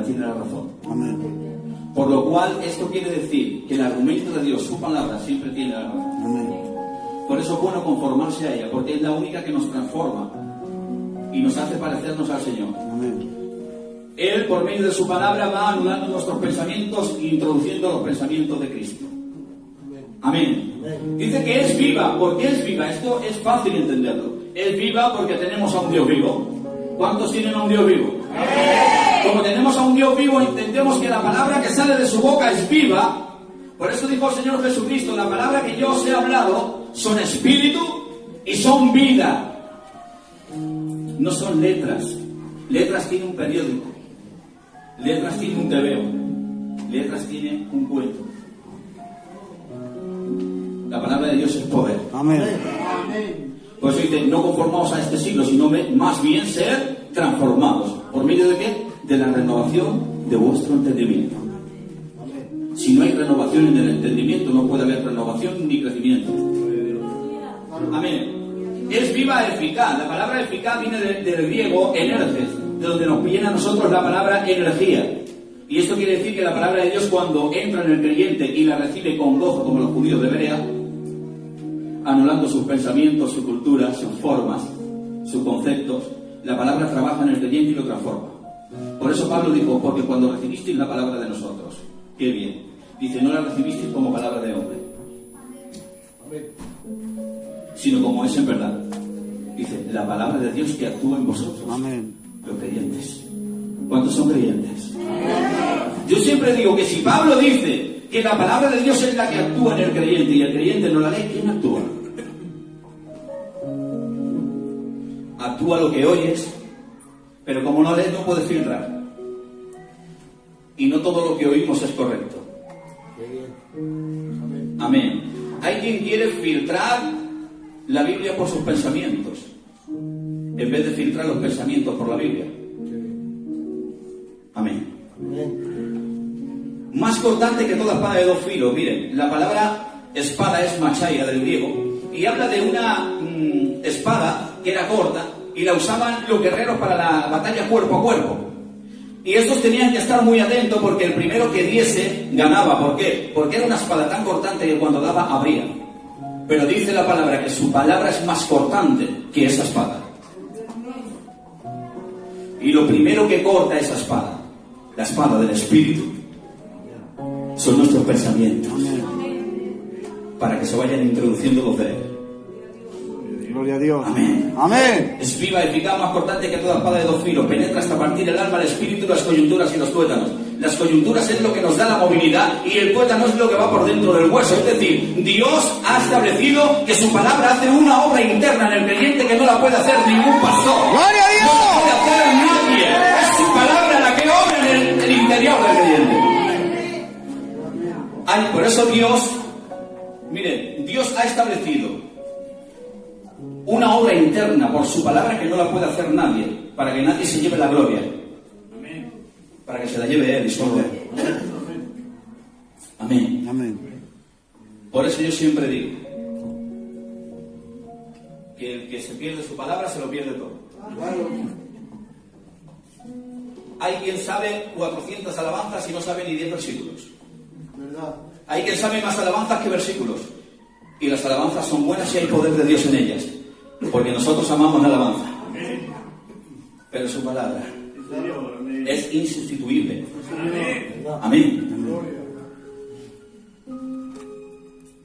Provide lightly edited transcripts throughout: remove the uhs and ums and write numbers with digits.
tiene la razón. Amén. Por lo cual, esto quiere decir que el argumento de Dios, su palabra, siempre tiene la razón. Amén. Por eso es bueno conformarse a ella, porque es la única que nos transforma y nos hace parecernos al Señor. Amén. Él, por medio de su palabra, va anulando nuestros pensamientos e introduciendo los pensamientos de Cristo. Amén. Dice que es viva. ¿Por qué es viva? Esto es fácil entenderlo. Es viva porque tenemos a un Dios vivo. ¿Cuántos tienen a un Dios vivo? Como tenemos a un Dios vivo, entendemos que la palabra que sale de su boca es viva. Por eso dijo el Señor Jesucristo: la palabra que yo os he hablado son espíritu y son vida. No son letras. Letras tiene un periódico. Letras tiene un tebeo. Letras tiene un cuento. La palabra de Dios es poder. Amén. Por eso dice: no conformaos a este siglo, sino más bien ser transformados. ¿Por medio de qué? De la renovación de vuestro entendimiento. Si no hay renovación en el entendimiento, no puede haber renovación ni crecimiento. Amén. Es viva, eficaz. La palabra eficaz viene del griego energes, de donde nos viene a nosotros la palabra energía. Y esto quiere decir que la palabra de Dios, cuando entra en el creyente y la recibe con gozo, como los judíos de Berea, anulando sus pensamientos, su cultura, sus formas, sus conceptos, la palabra trabaja en el creyente y lo transforma. Por eso Pablo dijo: porque cuando recibisteis la palabra de nosotros, qué bien, dice, no la recibisteis como palabra de hombre, sino como es en verdad. Dice, la palabra de Dios que actúa en vosotros. Amén. Los creyentes. ¿Cuántos son creyentes? Yo siempre digo que si Pablo dice que la palabra de Dios es la que actúa en el creyente y el creyente no la lee, ¿quién actúa? Actúa lo que oyes, pero como no lees no puedes filtrar. Y no todo lo que oímos es correcto. Amén. Hay quien quiere filtrar la Biblia por sus pensamientos, en vez de filtrar los pensamientos por la Biblia. Amén. Más cortante que toda espada de dos filos. Miren, la palabra espada es machaia del griego, y habla de una espada que era corta y la usaban los guerreros para la batalla cuerpo a cuerpo. Y estos tenían que estar muy atentos porque el primero que diese ganaba. ¿Por qué? Porque era una espada tan cortante que cuando daba abría. Pero dice la palabra que su palabra es más cortante que esa espada. Y lo primero que corta esa espada, la espada del Espíritu, son nuestros pensamientos, para que se vayan introduciendo los de Él. Gloria a Dios. Amén. Amén. Es viva, eficaz, más cortante que toda espada de dos filos, penetra hasta partir el alma, el espíritu, las coyunturas y los tuétanos. Las coyunturas es lo que nos da la movilidad y el tuétano es lo que va por dentro del hueso. Es decir, Dios ha establecido que su palabra hace una obra interna en el creyente que no la puede hacer ningún pastor. ¡Gloria a Dios! No la puede hacer nadie. Es su palabra la que obra en el interior del creyente. Ay, por eso Dios, miren, Dios ha establecido una obra interna por su palabra que no la puede hacer nadie, para que nadie se lleve la gloria. Amén. Para que se la lleve Él y solo Él. Amén. Amén. Por eso yo siempre digo que el que se pierde su palabra se lo pierde todo. Hay quien sabe 400 alabanzas y no sabe ni 10 versículos. Hay quien sabe más alabanzas que versículos. Y las alabanzas son buenas y hay poder de Dios en ellas. Porque nosotros amamos la alabanza. Pero su palabra es insustituible. Amén.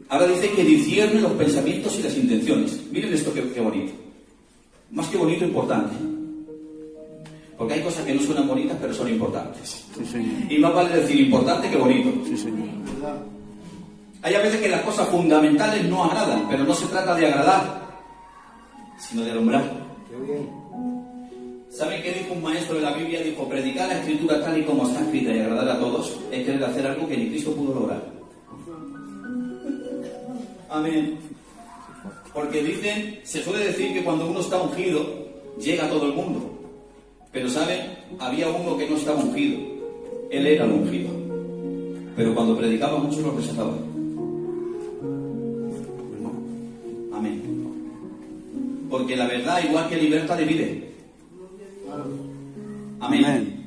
Ahora dice que discierne los pensamientos y las intenciones. Miren esto qué bonito. Más que bonito, importante. Porque hay cosas que no suenan bonitas, pero son importantes. Sí, señor. Y más vale decir importante que bonito. Sí, señor. Hay a veces que las cosas fundamentales no agradan, pero no se trata de agradar, sino de alumbrar. ¿Saben qué dijo un maestro de la Biblia? Dijo: predicar la escritura tal y como está escrita y agradar a todos es querer hacer algo que ni Cristo pudo lograr. Amén. Porque dicen, se suele decir que cuando uno está ungido, llega a todo el mundo. Pero ¿saben? Había uno que no estaba ungido. Él era el ungido. Pero cuando predicaba, muchos lo rechazaban. Amén. Porque la verdad, igual que libertad, divide. Amén.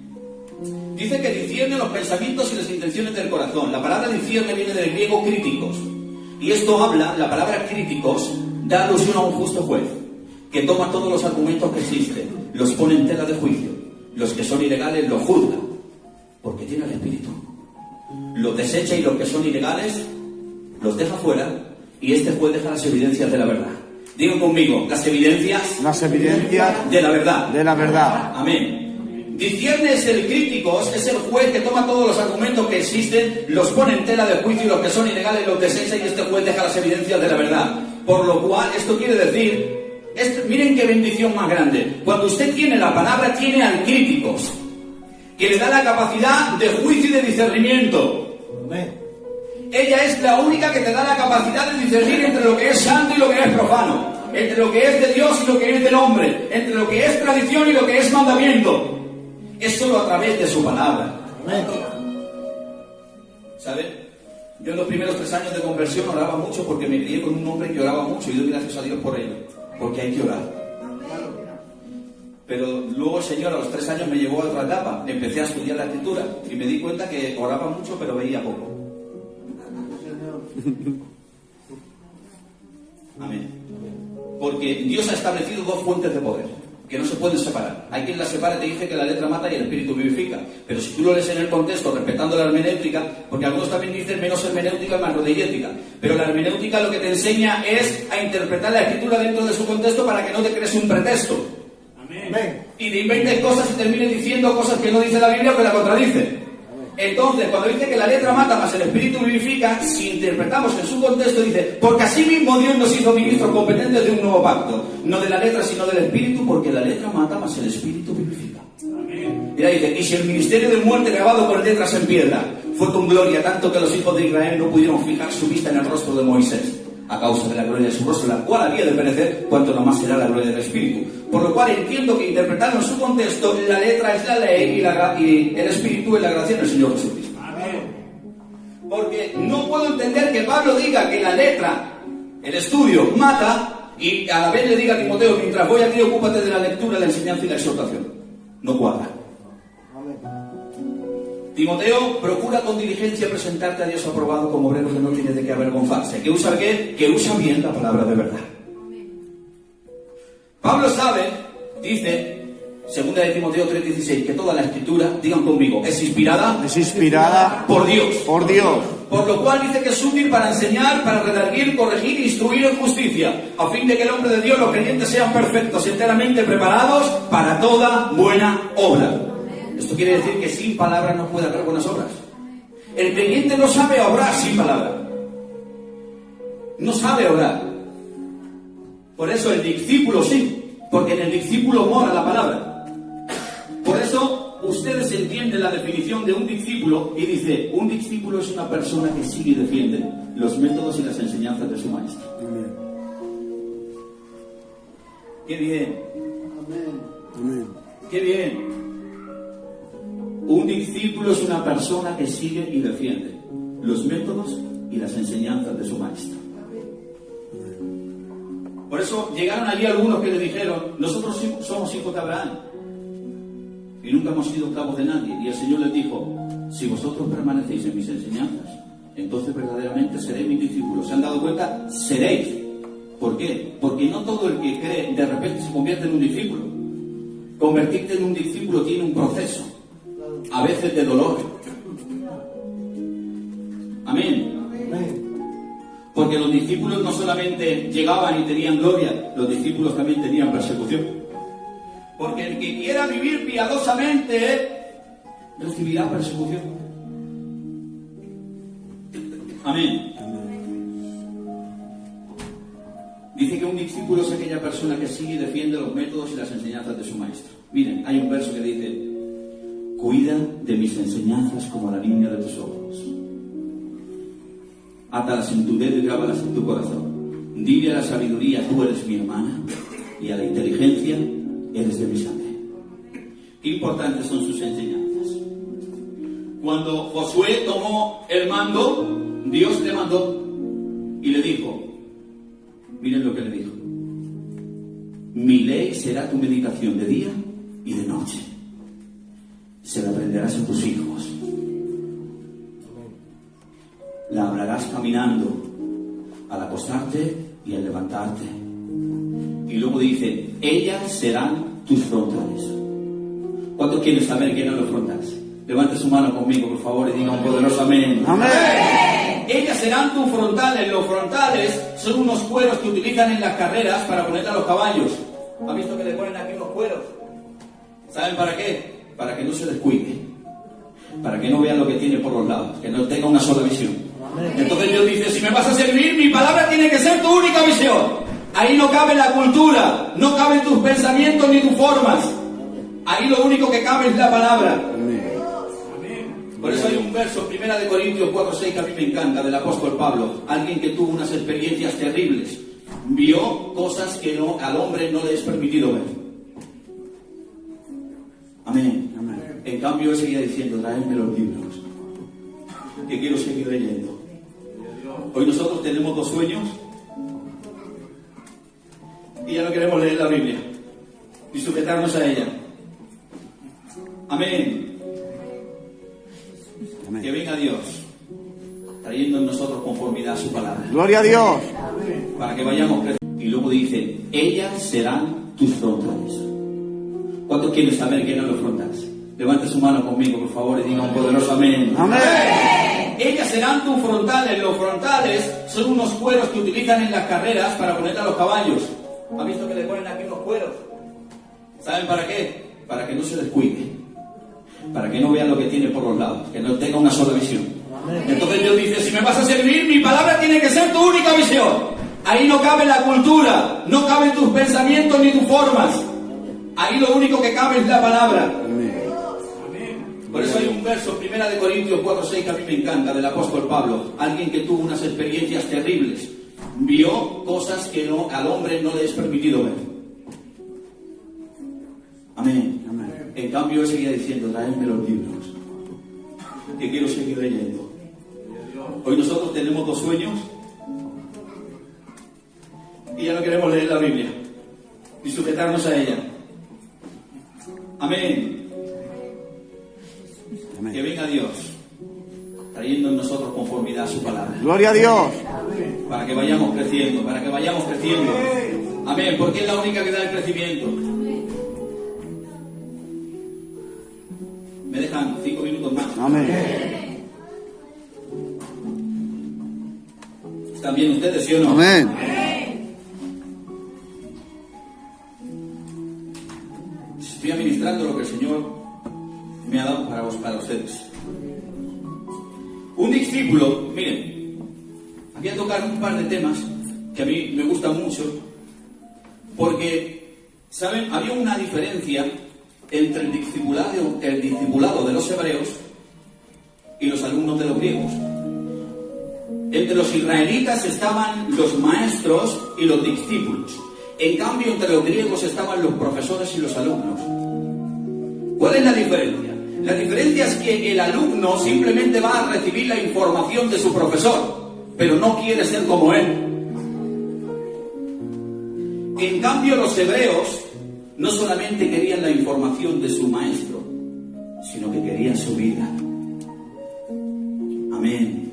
Dice que discierne los pensamientos y las intenciones del corazón. La palabra discierne viene del griego críticos. Y esto habla, la palabra críticos, da alusión a un justo juez, que toma todos los argumentos que existen, los pone en tela de juicio. Los que son ilegales los juzga, porque tiene el Espíritu. Los desecha y los que son ilegales los deja fuera, y este juez deja las evidencias de la verdad. Digan conmigo, las evidencias de la verdad. De la verdad. Amén. Discierne es el críticos, es el juez que toma todos los argumentos que existen, los pone en tela de juicio y los que son ilegales los desecha y este juez deja las evidencias de la verdad. Por lo cual, esto quiere decir, miren qué bendición más grande. Cuando usted tiene la palabra, tiene al críticos, que le da la capacidad de juicio y de discernimiento. Amén. Ella es la única que te da la capacidad de discernir entre lo que es santo y lo que es profano, entre lo que es de Dios y lo que es del hombre, entre lo que es tradición y lo que es mandamiento. Es solo a través de su palabra. ¿Sabe? Yo en los primeros 3 años de conversión oraba mucho porque me crié con un hombre que oraba mucho y doy gracias a Dios por ello, porque hay que orar. Pero luego el Señor a los 3 años me llevó a otra etapa. Empecé a estudiar la Escritura y me di cuenta que oraba mucho pero veía poco. Amén. Porque Dios ha establecido 2 fuentes de poder que no se pueden separar. Hay quien las separa, te dice que la letra mata y el espíritu vivifica. Pero si tú lo lees en el contexto, respetando la hermenéutica, porque algunos también dicen menos hermenéutica más rodillética, pero la hermenéutica lo que te enseña es a interpretar la escritura dentro de su contexto para que no te crees un pretexto. Amén. Y te inventes cosas y termines diciendo cosas que no dice la Biblia o que la contradicen. Entonces, cuando dice que la letra mata más el espíritu vivifica, si interpretamos en su contexto, dice, porque así mismo Dios nos hizo ministros competentes de un nuevo pacto, no de la letra sino del espíritu, porque la letra mata más el espíritu vivifica. Amén. Mira, dice, y si el ministerio de muerte grabado con letras en piedra fue con gloria tanto que los hijos de Israel no pudieron fijar su vista en el rostro de Moisés, a causa de la gloria de su rostro, la cual había de perecer, cuanto no más será la gloria del espíritu. Por lo cual entiendo que interpretando en su contexto, la letra es la ley y el espíritu es la gracia del Señor Jesucristo. Amén. Porque no puedo entender que Pablo diga que la letra, el estudio, mata, y a la vez le diga a Timoteo, mientras voy aquí, ocúpate de la lectura, la enseñanza y la exhortación. No cuadra. Timoteo, procura con diligencia presentarte a Dios aprobado como obrero que no tiene de qué avergonzarse. ¿Que usa qué? Que usa bien la palabra de verdad. Pablo sabe, dice, 2 de Timoteo 3:16, que toda la escritura, digan conmigo, es inspirada por Dios. Por Dios. Por lo cual dice que es útil para enseñar, para redarguir, corregir e instruir en justicia, a fin de que el hombre de Dios, los creyentes, sean perfectos, enteramente preparados para toda buena obra. Esto quiere decir que sin palabra no puede haber buenas obras. El creyente no sabe obrar sin palabra. No sabe orar. Por eso el discípulo sí, porque en el discípulo mora la palabra. Por eso ustedes entienden la definición de un discípulo y dice, un discípulo es una persona que sigue y defiende los métodos y las enseñanzas de su maestro. Amén. ¡Qué bien! Amén. ¡Qué bien! Un discípulo es una persona que sigue y defiende los métodos y las enseñanzas de su maestro. Por eso llegaron allí algunos que le dijeron, nosotros somos hijos de Abraham y nunca hemos sido esclavos de nadie. Y el Señor les dijo, si vosotros permanecéis en mis enseñanzas, entonces verdaderamente seréis mis discípulos. ¿Se han dado cuenta? Seréis. ¿Por qué? Porque no todo el que cree de repente se convierte en un discípulo. Convertirte en un discípulo tiene un proceso, a veces de dolor. Amén. Porque los discípulos no solamente llegaban y tenían gloria, los discípulos también tenían persecución. Porque el que quiera vivir piadosamente recibirá persecución. Amén. Dice que un discípulo es aquella persona que sigue y defiende los métodos y las enseñanzas de su maestro. Miren, hay un verso que dice, cuida de mis enseñanzas como la niña de tus ojos. Átalas en tu dedo y grábalas en tu corazón. Dile a la sabiduría, tú eres mi hermana, y a la inteligencia, eres de mi sangre. Qué importantes son sus enseñanzas. Cuando Josué tomó el mando, Dios le mandó y le dijo, miren lo que le dijo, mi ley será tu meditación de día y de noche. se la aprenderás a tus hijos. La hablarás caminando, al acostarte y al levantarte. Y luego dice, ellas serán tus frontales. ¿Cuántos quieren saber quién eran los frontales? Levante su mano conmigo, por favor, y diga un poderoso amén. Amén. Ellas serán tus frontales. Los frontales son unos cueros que utilizan en las carreras para ponerle a los caballos. ¿Han visto que le ponen aquí unos cueros? ¿Saben para qué? Para que no se descuide, para que no vean lo que tiene por los lados, que no tenga una sola visión. Entonces Dios dice, si me vas a servir, mi palabra tiene que ser tu única visión. Ahí no cabe la cultura, no caben tus pensamientos ni tus formas. Ahí lo único que cabe es la palabra. Por eso hay un verso, 1 Corintios 4:6, que a mí me encanta, del apóstol Pablo. Alguien que tuvo unas experiencias terribles, vio cosas que al hombre no le es permitido ver. Amén. Amén. En cambio, él seguía diciendo, traedme los libros, que quiero seguir leyendo. Hoy nosotros tenemos 2 sueños y ya no queremos leer la Biblia ni sujetarnos a ella. Amén. Amén. Que venga Dios trayendo en nosotros conformidad a su palabra. Gloria a Dios. Para que vayamos creciendo. Y luego dice, ellas serán tus frontales. ¿Cuántos quieren saber quién eran los frontales? Levante su mano conmigo, por favor, y diga un poderoso amén. Amén. Ellas serán tus frontales. Los frontales son unos cueros que utilizan en las carreras para ponerle a los caballos. ¿Han visto que le ponen aquí unos cueros? ¿Saben para qué? Para que no se descuide, para que no vean lo que tiene por los lados, que no tenga una sola visión. Entonces Dios dice, si me vas a servir, mi palabra tiene que ser tu única visión. Ahí no cabe la cultura, no caben tus pensamientos ni tus formas. Ahí lo único que cabe es la palabra. Por eso hay un verso, 1 Corintios 4:6, que a mí me encanta, del apóstol Pablo. Alguien que tuvo unas experiencias terribles, vio cosas que al hombre no le es permitido ver. Amén. Amén. En cambio, él seguía diciendo, traedme los libros, que quiero seguir leyendo. Hoy nosotros tenemos 2 sueños y ya no queremos leer la Biblia ni sujetarnos a ella. Amén. Amén. Que venga Dios trayendo en nosotros conformidad a su palabra. Gloria a Dios. Para que vayamos creciendo, para que vayamos creciendo. Amén, porque es la única que da el crecimiento. Me dejan 5 minutos más. Amén. ¿Están bien ustedes, sí o no? Amén. Estoy administrando lo que el Señor me ha dado para ustedes. Un discípulo, miren, voy a tocar un par de temas que a mí me gustan mucho, porque, ¿saben? Había una diferencia entre el discipulado de los hebreos y los alumnos de los griegos. Entre los israelitas estaban los maestros y los discípulos. En cambio, entre los griegos estaban los profesores y los alumnos. ¿Cuál es la diferencia? La diferencia es que el alumno simplemente va a recibir la información de su profesor, pero no quiere ser como él. En cambio, los hebreos no solamente querían la información de su maestro, sino que querían su vida. Amén.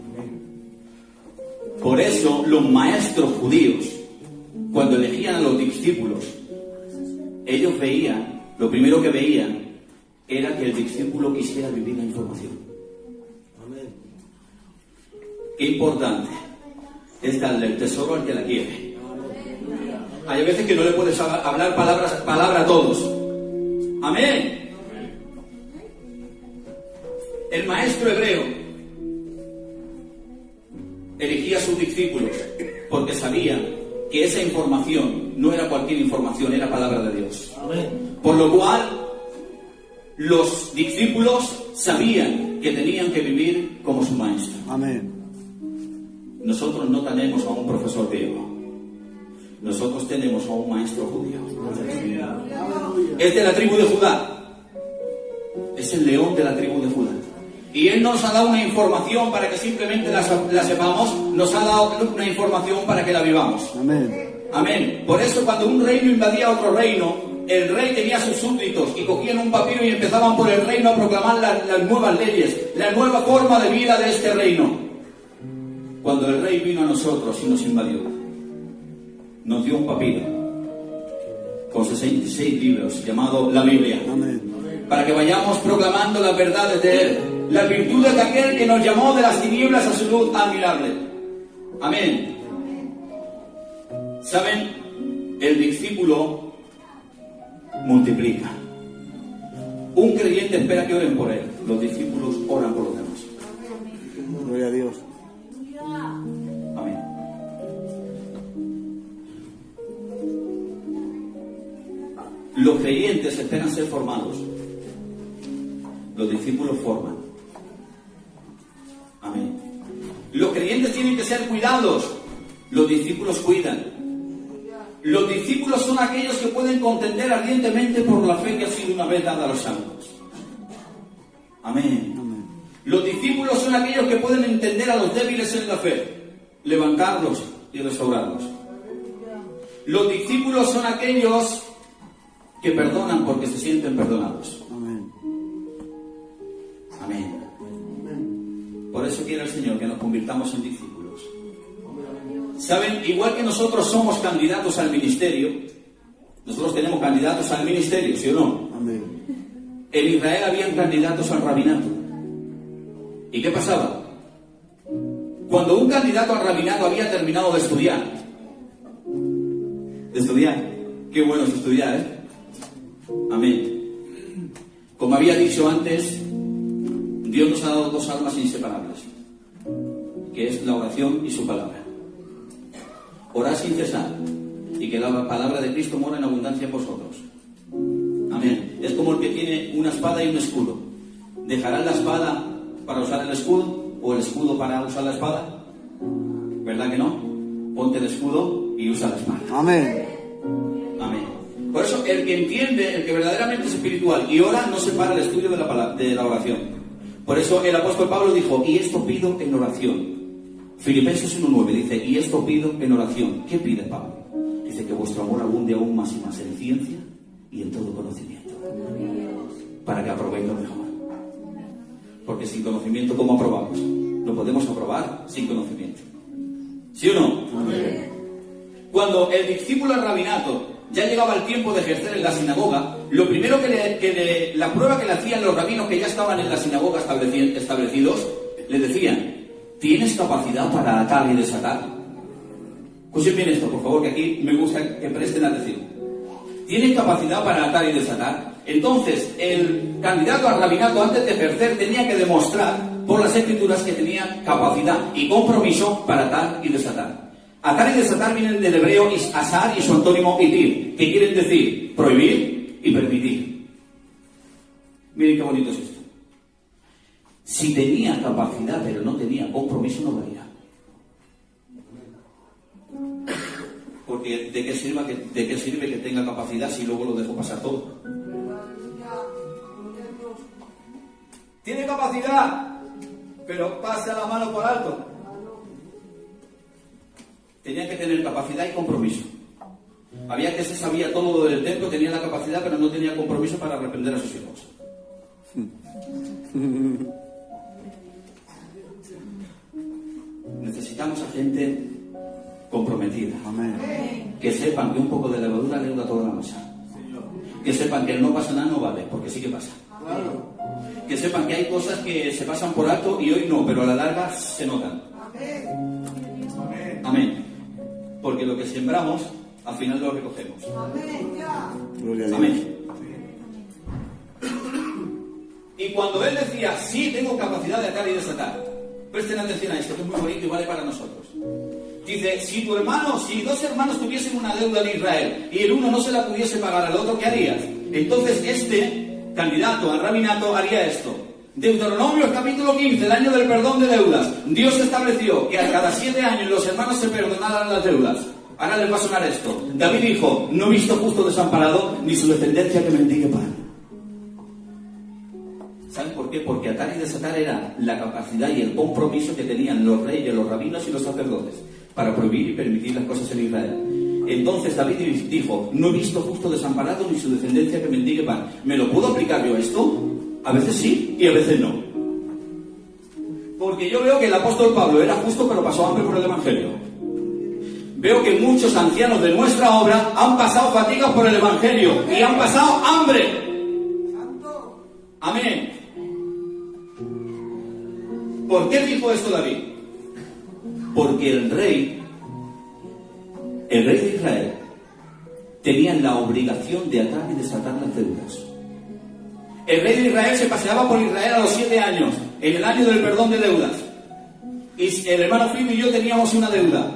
Por eso los maestros judíos, cuando elegían a los discípulos, ellos veían, lo primero que veían era que el discípulo quisiera vivir la información. Amén. Qué importante es darle el tesoro al que la quiere. Hay veces que no le puedes hablar palabra a todos. Amén. El maestro hebreo elegía a sus discípulos porque sabía que esa información no era cualquier información, era palabra de Dios. Amén. Por lo cual, los discípulos sabían que tenían que vivir como su maestro. Amén. Nosotros no tenemos a un profesor griego. Nosotros tenemos a un maestro judío. Es de la tribu de Judá. Es el león de la tribu de Judá. Y Él nos ha dado una información para que simplemente la sepamos. Nos ha dado una información para que la vivamos. Amén. Amén. Por eso cuando un reino invadía otro reino, el rey tenía sus súbditos y cogían un papiro y empezaban por el reino a proclamar las nuevas leyes, la nueva forma de vida de este reino. Cuando el rey vino a nosotros y nos invadió, nos dio un papiro con 66 libros llamado la Biblia, para que vayamos proclamando las verdades de Él, las virtudes de aquel que nos llamó de las tinieblas a su luz admirable. Amén. ¿Saben? El discípulo multiplica. Un creyente espera que oren por él. Los discípulos oran por los demás. Gloria a Dios. Amén. Los creyentes esperan ser formados. Los discípulos forman. Amén. Los creyentes tienen que ser cuidados. Los discípulos cuidan. Los discípulos son aquellos que pueden contender ardientemente por la fe que ha sido una vez dada a los santos. Amén. Amén. Los discípulos son aquellos que pueden entender a los débiles en la fe, levantarlos y restaurarlos. Los discípulos son aquellos que perdonan porque se sienten perdonados. Amén. Amén. Por eso quiere el Señor que nos convirtamos en discípulos. ¿Saben? Igual que nosotros somos candidatos al ministerio, nosotros tenemos candidatos al ministerio, ¿sí o no? Amén. En Israel habían candidatos al rabinato. ¿Y qué pasaba? Cuando un candidato al rabinato había terminado de estudiar, qué bueno es estudiar, ¿eh? Amén. Como había dicho antes, Dios nos ha dado dos almas inseparables, que es la oración y su palabra. Orad sin cesar, y que la palabra de Cristo mora en abundancia en vosotros. Amén. Es como el que tiene una espada y un escudo. ¿Dejarán la espada para usar el escudo o el escudo para usar la espada? ¿Verdad que no? Ponte el escudo y usa la espada. Amén. Amén. Por eso el que entiende, el que verdaderamente es espiritual y ora, no se para el estudio de la oración. Por eso el apóstol Pablo dijo, y esto pido en oración. Filipenses 1:9 dice, y esto pido en oración. ¿Qué pide Pablo? Dice que vuestro amor abunde aún más y más en ciencia y en todo conocimiento, para que aprobéis lo mejor. Porque sin conocimiento, ¿cómo aprobamos? Lo podemos aprobar sin conocimiento. ¿Sí o no? Amén. Cuando el discípulo al rabinato ya llegaba el tiempo de ejercer en la sinagoga, lo primero la prueba que le hacían los rabinos que ya estaban en la sinagoga establecidos, le decían, ¿tienes capacidad para atar y desatar? Escuchen bien esto, por favor, que aquí me gusta que presten atención. ¿Tienes capacidad para atar y desatar? Entonces, el candidato al rabinato, antes de ejercer, tenía que demostrar por las escrituras que tenía capacidad y compromiso para atar y desatar. Atar y desatar vienen del hebreo asar y su antónimo itir, que quieren decir prohibir y permitir. Miren qué bonito es esto. Si tenía capacidad pero no tenía compromiso, no valía. Porque ¿de qué sirve que tenga capacidad si luego lo dejo pasar todo? Tiene capacidad, pero pasa la mano por alto. Tenía que tener capacidad y compromiso. Había que se sabía todo del templo, tenía la capacidad, pero no tenía compromiso para arrepender a sus hijos. Necesitamos a gente comprometida. Amén. Que sepan que un poco de levadura leuda toda la masa. Que sepan que el no pasa nada no vale, porque sí que pasa. Que sepan que hay cosas que se pasan por alto y hoy no, pero a la larga se notan. Amén. Porque lo que sembramos, al final lo recogemos. Gloria a Dios. Amén. Y cuando él decía, sí, tengo capacidad de atar y desatar, presten atención a esto, que es muy bonito y vale para nosotros. Dice, si dos hermanos tuviesen una deuda en Israel y el uno no se la pudiese pagar al otro, ¿qué harías? Entonces este candidato al rabinato haría esto. Deuteronomio capítulo 15, el año del perdón de deudas. Dios estableció que a cada 7 años los hermanos se perdonaran las deudas. Ahora les va a sonar esto. David dijo, no he visto justo desamparado, ni su descendencia que mendigue pan. ¿Saben por qué? Porque atar y desatar era la capacidad y el compromiso que tenían los reyes, los rabinos y los sacerdotes para prohibir y permitir las cosas en Israel. Entonces David dijo, no he visto justo desamparado ni su descendencia que mendigue pan. ¿Me lo puedo aplicar yo a esto? A veces sí y a veces no. Porque yo veo que el apóstol Pablo era justo pero pasó hambre por el Evangelio. Veo que muchos ancianos de nuestra obra han pasado fatigas por el Evangelio y han pasado hambre. Amén. ¿Por qué dijo esto David? Porque el rey de Israel tenía la obligación de atar y desatar las deudas. El rey de Israel se paseaba por Israel a los 7 años, en el año del perdón de deudas. Y el hermano Filipe y yo teníamos una deuda.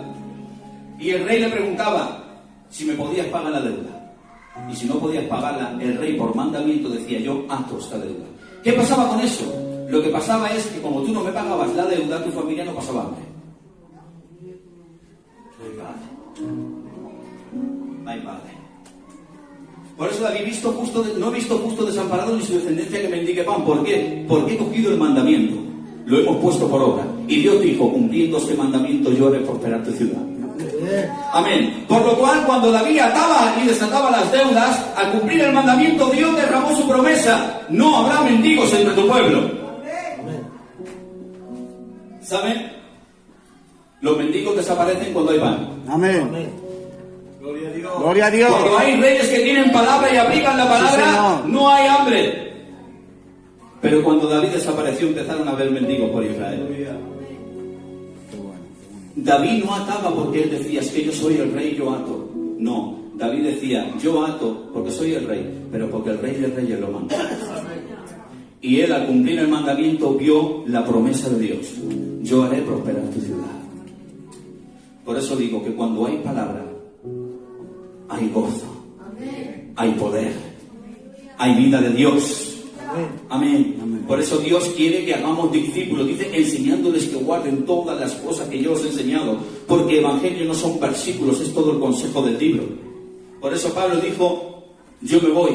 Y el rey le preguntaba si me podías pagar la deuda. Y si no podías pagarla, el rey por mandamiento decía, yo ato esta deuda. ¿Qué pasaba con eso? Lo que pasaba es que como tú no me pagabas la deuda, tu familia no pasaba hambre. Ay, padre. Por eso David no he visto justo desamparado ni su descendencia que mendigue pan. ¿Por qué? Porque he cogido el mandamiento, lo hemos puesto por obra. Y Dios dijo, cumpliendo este mandamiento, yo haré prosperar tu ciudad. Amén. Por lo cual, cuando David ataba y desataba las deudas, al cumplir el mandamiento, Dios derramó su promesa. No habrá mendigos entre tu pueblo. ¿Saben? Los mendigos desaparecen cuando hay pan. Amén. Gloria a Dios. Gloria a Dios. Cuando hay reyes que tienen palabra y aplican la palabra, sí, no hay hambre. Pero cuando David desapareció, empezaron a haber mendigos por Israel. David no ataba porque él decía, es que yo soy el rey, yo ato. No, David decía, yo ato porque soy el rey, pero porque el rey de reyes lo manda. Y él, al cumplir el mandamiento, vio la promesa de Dios. Yo haré prosperar tu ciudad. Por eso digo que cuando hay palabra, hay gozo, hay poder, hay vida de Dios. Amén. Por eso Dios quiere que hagamos discípulos. Dice, enseñándoles que guarden todas las cosas que yo os he enseñado. Porque evangelio no son versículos, es todo el consejo del libro. Por eso Pablo dijo, yo me voy,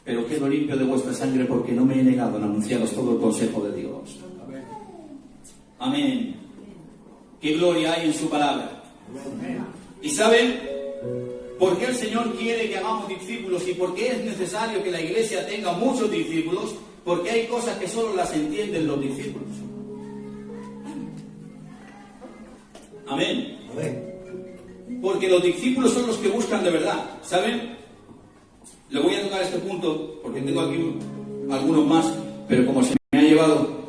pero quedo limpio de vuestra sangre porque no me he negado en anunciaros todo el consejo de Dios. Amén. Qué gloria hay en su palabra. ¿Y saben por qué el Señor quiere que hagamos discípulos y por qué es necesario que la iglesia tenga muchos discípulos? Porque hay cosas que solo las entienden los discípulos. Amén. Porque los discípulos son los que buscan de verdad. ¿Saben? Le voy a tocar este punto porque tengo aquí algunos más, pero como se me ha llevado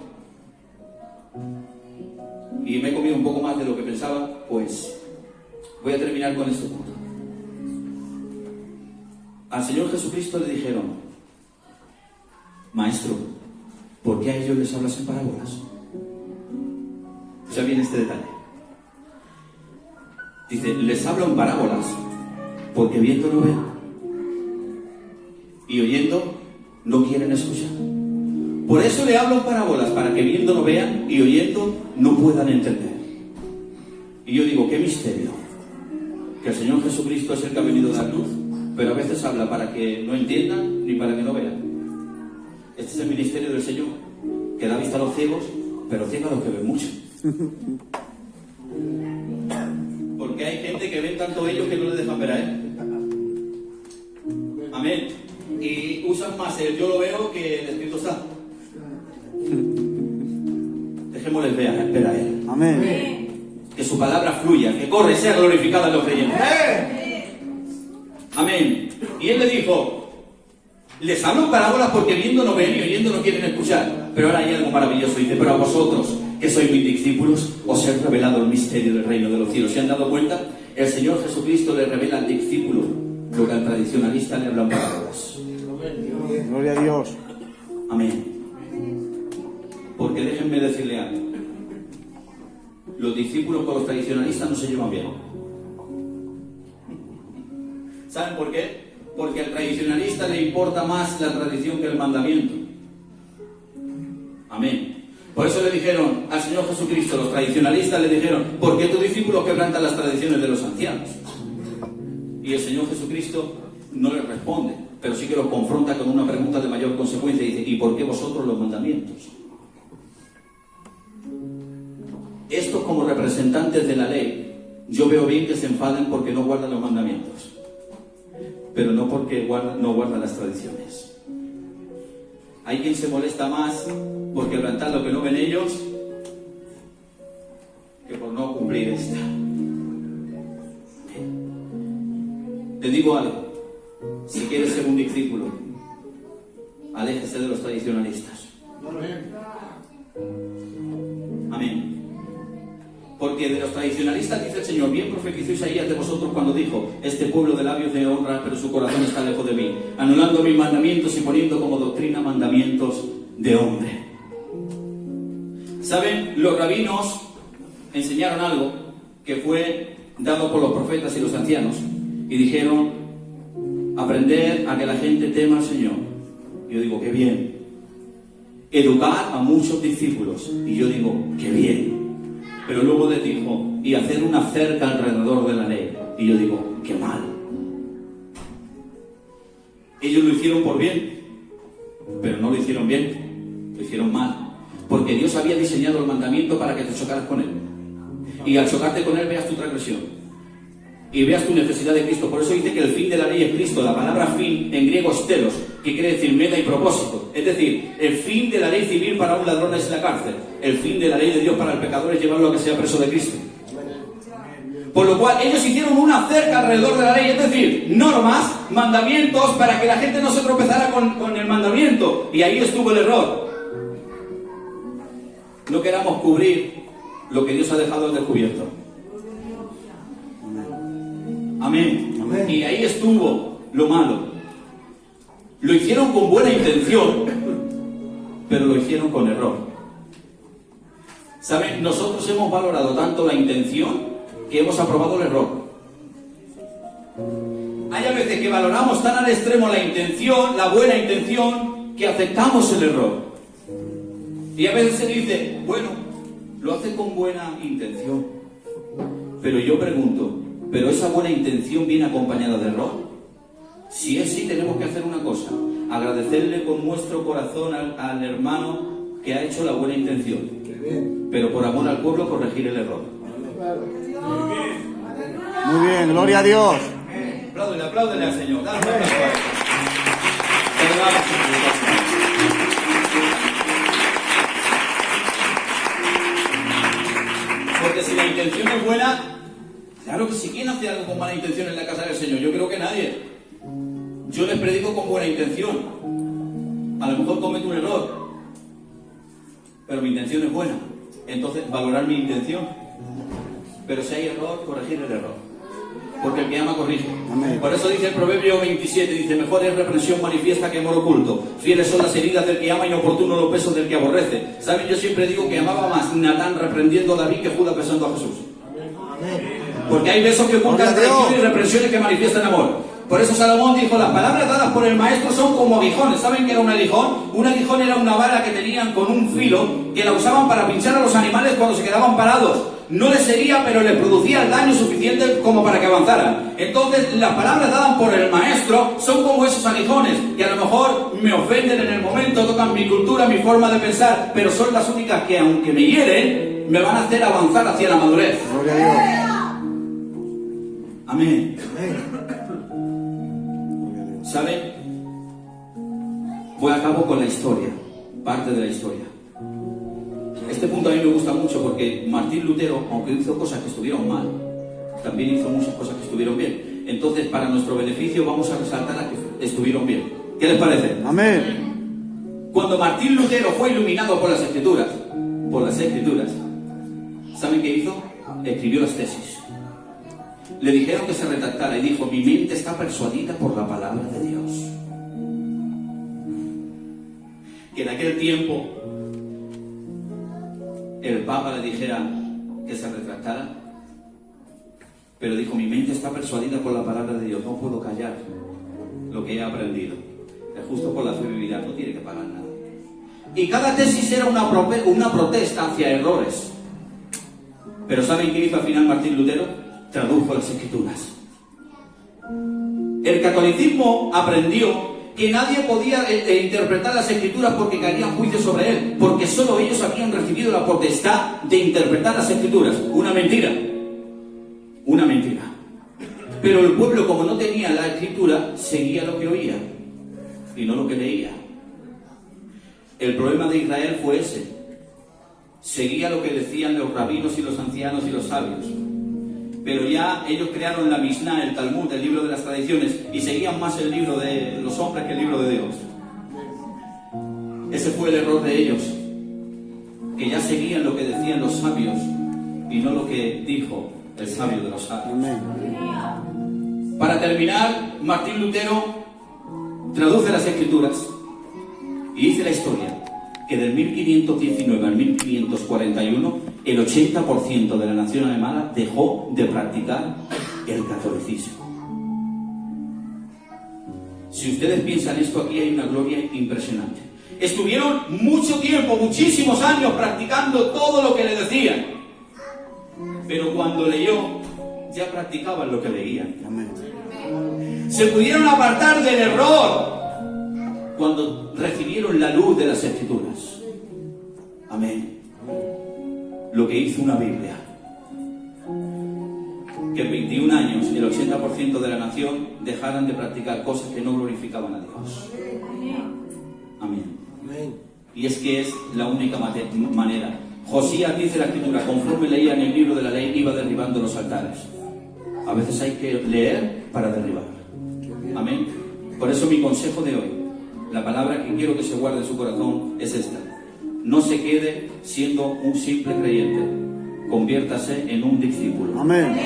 y me he comido un poco más de lo que pensaba, pues voy a terminar con este punto. Al Señor Jesucristo le dijeron, Maestro, ¿por qué a ellos les hablas en parábolas? O sea, viene este detalle. Dice, les hablo en parábolas porque viendo no ven y oyendo no quieren escuchar. Por eso le hablo en parábolas, para que viendo no vean y oyendo no puedan entender. Y yo digo, qué misterio, que el Señor Jesucristo es el que ha venido a dar luz, pero a veces habla para que no entiendan ni para que no vean. Este es el ministerio del Señor, que da vista a los ciegos, pero ciega a los que ven mucho. Porque hay gente que ven tanto ellos que no le dejan ver a Él. Amén. Y usan más el yo lo veo que el Espíritu Santo. Dejémosles ver a Él. Amén. Que su palabra fluya, que corre y sea glorificada en los creyentes. Amén. Y Él le dijo, les hablo en parábolas porque viendo no ven y oyendo no quieren escuchar. Pero ahora hay algo maravilloso. Dice, pero a vosotros, que sois mis discípulos, os he revelado el misterio del reino de los cielos. ¿Se han dado cuenta? El Señor Jesucristo le revela al discípulo lo que al tradicionalista le hablan parábolas. Gloria a Dios. Amén. Porque déjenme decirle algo. Los discípulos con los tradicionalistas no se llevan bien. ¿Saben por qué? Porque al tradicionalista le importa más la tradición que el mandamiento. Amén. Por eso le dijeron al Señor Jesucristo, los tradicionalistas le dijeron, ¿por qué tus discípulos quebrantan las tradiciones de los ancianos? Y el Señor Jesucristo no les responde, pero sí que los confronta con una pregunta de mayor consecuencia y dice, ¿y por qué vosotros los mandamientos? Estos como representantes de la ley Yo veo bien que se enfaden porque no guardan los mandamientos, pero no porque no guardan las tradiciones. Hay quien se molesta más por quebrantar lo que no ven ellos que por no cumplir esta. Te digo algo, si quieres ser un discípulo, aléjese de los tradicionalistas. Amén. Porque de los tradicionalistas dice el Señor, bien profetizó Isaías de vosotros cuando dijo, este pueblo de labios me honra, pero su corazón está lejos de mí, anulando mis mandamientos y poniendo como doctrina mandamientos de hombre. ¿Saben? Los rabinos enseñaron algo que fue dado por los profetas y los ancianos y dijeron, aprender a que la gente tema al Señor. Yo digo, qué bien. Educar a muchos discípulos, y yo digo, qué bien. Pero luego les dijo, y hacer una cerca alrededor de la ley, y yo digo, qué mal. Ellos lo hicieron por bien, pero no lo hicieron bien, lo hicieron mal, porque Dios había diseñado el mandamiento para que te chocaras con él, y al chocarte con él veas tu transgresión y veas tu necesidad de Cristo. Por eso dice que el fin de la ley es Cristo. La palabra fin en griego es telos, que quiere decir meta y propósito. Es decir, el fin de la ley civil para un ladrón es la cárcel. El fin de la ley de Dios para el pecador es llevarlo a que sea preso de Cristo. Por lo cual ellos hicieron una cerca alrededor de la ley, es decir, normas, mandamientos, para que la gente no se tropezara con el mandamiento. Y ahí estuvo el error. No queramos cubrir lo que Dios ha dejado al descubierto. Amén. Amén. Y ahí estuvo lo malo. Lo hicieron con buena intención, pero lo hicieron con error. ¿Saben? Nosotros hemos valorado tanto la intención que hemos aprobado el error. Hay a veces que valoramos tan al extremo la intención, la buena intención, que aceptamos el error. Y a veces se dice, bueno, lo hace con buena intención. Pero yo pregunto, ¿pero esa buena intención viene acompañada de error? Si es así, tenemos que hacer una cosa: agradecerle con nuestro corazón al hermano que ha hecho la buena intención, pero por amor al pueblo corregir el error. Muy bien, gloria a Dios. Apláudele al Señor. Dale un aplauso. Porque si la intención es buena, claro que si ¿quién hace algo con mala intención en la casa del Señor? Yo creo que nadie. Yo les predico con buena intención. A lo mejor cometo un error, pero mi intención es buena. Entonces, valorar mi intención. Pero si hay error, corregir el error. Porque el que ama corrige. Amén. Por eso dice el Proverbio 27, dice, mejor es reprensión manifiesta que amor oculto. Fieles son las heridas del que ama, inoportuno los pesos del que aborrece. ¿Saben? Yo siempre digo que amaba más Natán reprendiendo a David que Judas besando a Jesús. Porque hay besos que ocultan traición y reprensiones que manifiestan amor. Por eso Salomón dijo, las palabras dadas por el maestro son como aguijones. ¿Saben qué era un aguijón? Un aguijón era una vara que tenían con un filo que la usaban para pinchar a los animales cuando se quedaban parados. No les hería, pero les producía el daño suficiente como para que avanzaran. Entonces, las palabras dadas por el maestro son como esos aguijones, que a lo mejor me ofenden en el momento, tocan mi cultura, mi forma de pensar, pero son las únicas que, aunque me hieren, me van a hacer avanzar hacia la madurez. Gloria a Dios. Amén. ¿Saben? Voy a cabo con la historia, parte de la historia. Este punto a mí me gusta mucho porque Martín Lutero, aunque hizo cosas que estuvieron mal, también hizo muchas cosas que estuvieron bien. Entonces, para nuestro beneficio, vamos a resaltar las que estuvieron bien. ¿Qué les parece? Amén. Cuando Martín Lutero fue iluminado por las Escrituras, ¿saben qué hizo? Escribió las tesis. Le dijeron que se retractara y dijo, mi mente está persuadida por la palabra de Dios. Que en aquel tiempo el Papa le dijera que se retractara, pero dijo, mi mente está persuadida por la palabra de Dios, no puedo callar lo que he aprendido. El justo por la fe vivirá, no tiene que pagar nada. Y cada tesis era una protesta hacia errores. Pero ¿saben qué hizo al final Martín Lutero? Tradujo las Escrituras. El catolicismo aprendió que nadie podía interpretar las Escrituras porque caerían juicios sobre él, porque solo ellos habían recibido la potestad de interpretar las Escrituras. Una mentira. Una mentira. Pero el pueblo, como no tenía la escritura, seguía lo que oía y no lo que leía. El problema de Israel fue ese. Seguía lo que decían los rabinos y los ancianos y los sabios. Pero ya ellos crearon la Mishnah, el Talmud, el libro de las tradiciones, y seguían más el libro de los hombres que el libro de Dios. Ese fue el error de ellos, que ya seguían lo que decían los sabios y no lo que dijo el sabio de los sabios. Para terminar, Martín Lutero traduce las Escrituras y dice la historia que del 1519 al 1541 el 80% de la nación alemana dejó de practicar el catolicismo. Si ustedes piensan esto, aquí hay una gloria impresionante. Estuvieron mucho tiempo, muchísimos años practicando todo lo que le decían, pero cuando leyó ya practicaban lo que leían. Se pudieron apartar del error cuando recibieron la luz de las Escrituras. Amén. Lo que hizo una Biblia. Que en 21 años el 80% de la nación dejaran de practicar cosas que no glorificaban a Dios. Amén. Y es que es la única manera. Josías dice la Escritura, conforme leía en el libro de la ley, iba derribando los altares. A veces hay que leer para derribar. Amén. Por eso mi consejo de hoy, la palabra que quiero que se guarde en su corazón es esta: no se quede siendo un simple creyente, conviértase en un discípulo. Amén.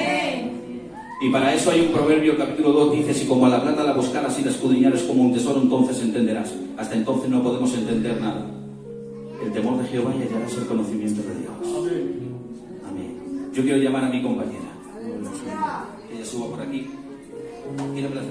Y para eso hay un proverbio, capítulo 2, dice: si como a la plata la buscaras y la escudriñares como un tesoro, entonces entenderás. Hasta entonces no podemos entender nada. El temor de Jehová y hallarás el conocimiento de Dios. Amén. Yo quiero llamar a mi compañera. Ella suba por aquí. Quiero hablar.